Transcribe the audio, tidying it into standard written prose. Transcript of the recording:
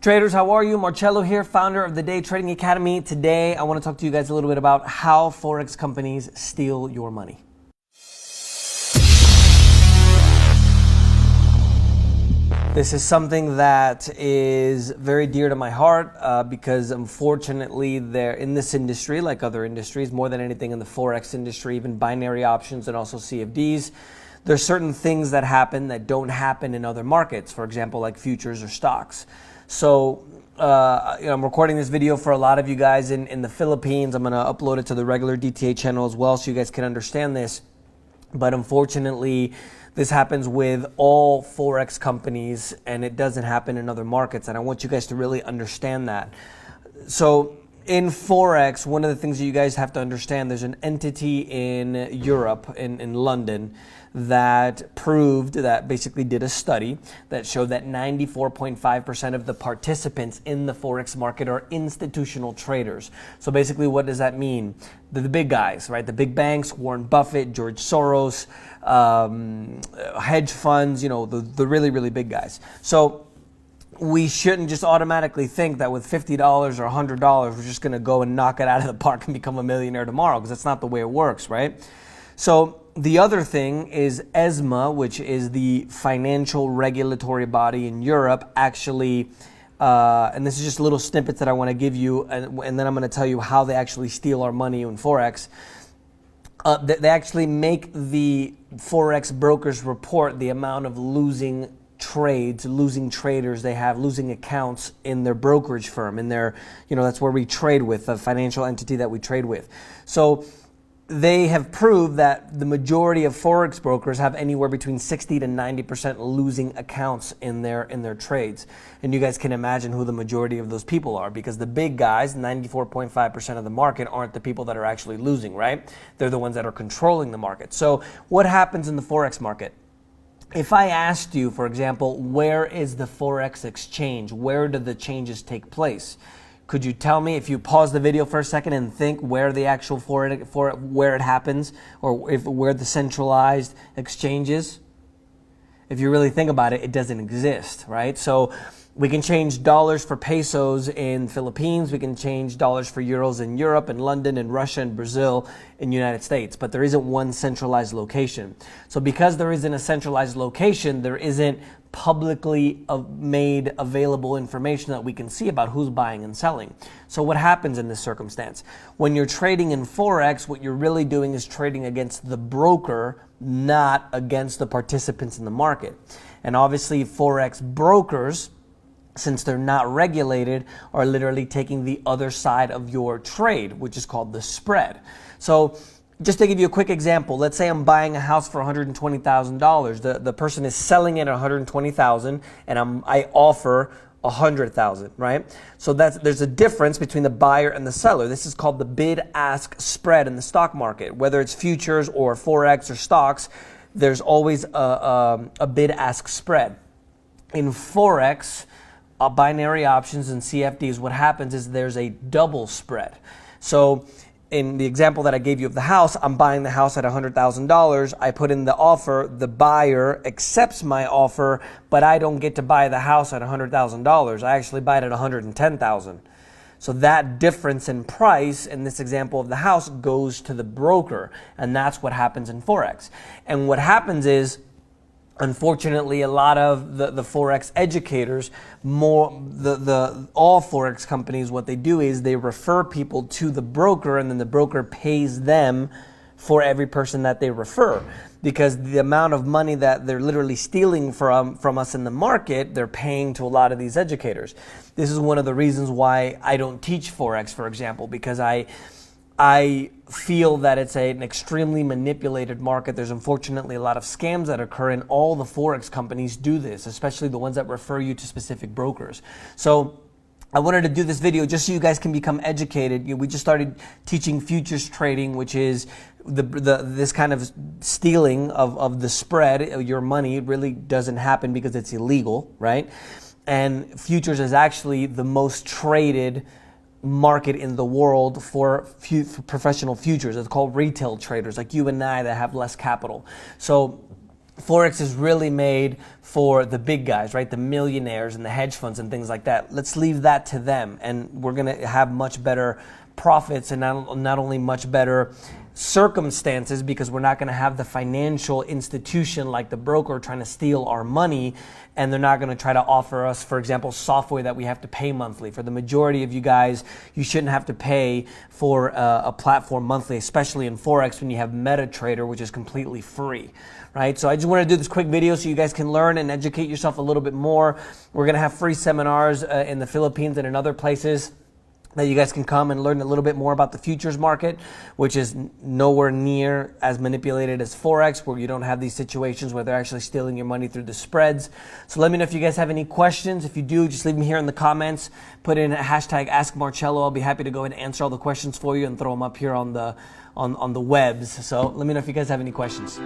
Traders, how are you? Marcello here, founder of the Day Trading Academy. Today, I want to talk to you guys a little bit about how Forex companies steal your money. This is something that is very dear to my heart because unfortunately they're in this industry, like other industries, more than anything in the Forex industry, even binary options and also CFDs. There's certain things that happen that don't happen in other markets, for example, like futures or stocks. So I'm recording this video for a lot of you guys in the Philippines. I'm going to upload it to the regular DTA channel as well so you guys can understand this. But unfortunately, this happens with all Forex companies and it doesn't happen in other markets. And I want you guys to really understand that. So in Forex, one of the things that you guys have to understand, there's an entity in Europe, in London, that proved, that basically did a study that showed that 94.5% of the participants in the Forex market are institutional traders. So basically, what does that mean? The big guys, right? The big banks, Warren Buffett, George Soros, hedge funds, you know, the really, really big guys. So we shouldn't just automatically think that with $50 or $100, we're just going to go and knock it out of the park and become a millionaire tomorrow, because that's not the way it works, right? So the other thing is ESMA, which is the financial regulatory body in Europe, actually, and this is just little snippets that I want to give you, and then I'm going to tell you how they actually steal our money in Forex. They actually make the Forex brokers report the amount of losing trades, losing traders they have, losing accounts in their brokerage firm, in their, that's where we trade with, the financial entity that we trade with. So they have proved that the majority of Forex brokers have anywhere between 60 to 90% losing accounts in their trades. And you guys can imagine who the majority of those people are, because the big guys, 94.5% of the market, aren't the people that are actually losing, right? They're the ones that are controlling the market. So what happens in the Forex market? If I asked you, for example, where is the Forex exchange? Where do the changes take place? Could you tell me, if you pause the video for a second and think where the actual where it happens, or where the centralized exchange is? If you really think about it, it doesn't exist, right? So we can change dollars for pesos in Philippines. We can change dollars for euros in Europe and London and Russia and Brazil in the United States. But there isn't one centralized location. So because there isn't a centralized location, there isn't publicly made available information that we can see about who's buying and selling. So what happens in this circumstance? When you're trading in Forex, what you're really doing is trading against the broker, not against the participants in the market. And obviously Forex brokers, since they're not regulated, are literally taking the other side of your trade, which is called the spread. So just to give you a quick example, let's say I'm buying a house for $120,000. The person is selling it at $120,000 and I offer $100,000, right? So there's a difference between the buyer and the seller. This is called the bid-ask spread in the stock market. Whether it's futures or Forex or stocks, there's always a bid-ask spread. In Forex, binary options and CFDs, what happens is there's a double spread. So in the example that I gave you of the house, I'm buying the house at $100,000. I put in the offer, the buyer accepts my offer, but I don't get to buy the house at $100,000. I actually buy it at $110,000. So that difference in price in this example of the house goes to the broker, and that's what happens in Forex. And what happens is, unfortunately, a lot of the Forex educators, all Forex companies, what they do is they refer people to the broker, and then the broker pays them for every person that they refer. Because the amount of money that they're literally stealing from us in the market, they're paying to a lot of these educators. This is one of the reasons why I don't teach Forex, for example, because I feel that it's an extremely manipulated market. There's unfortunately a lot of scams that occur, and all the Forex companies do this, especially the ones that refer you to specific brokers. So I wanted to do this video just so you guys can become educated. We just started teaching futures trading, which is this kind of stealing of the spread of your money. It really doesn't happen because it's illegal, right? And futures is actually the most traded market in the world for professional futures. It's called retail traders like you and I that have less capital. So Forex is really made for the big guys, right? The millionaires and the hedge funds and things like that. Let's leave that to them, and we're going to have much better profits and not only much better circumstances, because we're not going to have the financial institution like the broker trying to steal our money, and they're not going to try to offer us, for example, software that we have to pay monthly. For the majority of you guys, you shouldn't have to pay for a platform monthly, especially in Forex when you have MetaTrader, which is completely free, right? So I just want to do this quick video so you guys can learn and educate yourself a little bit more. We're going to have free seminars in the Philippines and in other places that you guys can come and learn a little bit more about the futures market, which is nowhere near as manipulated as Forex, where you don't have these situations where they're actually stealing your money through the spreads. So let me know if you guys have any questions. If you do, just leave them here in the comments. Put in a hashtag Ask Marcello. I'll be happy to go ahead and answer all the questions for you and throw them up here on the webs. So let me know if you guys have any questions.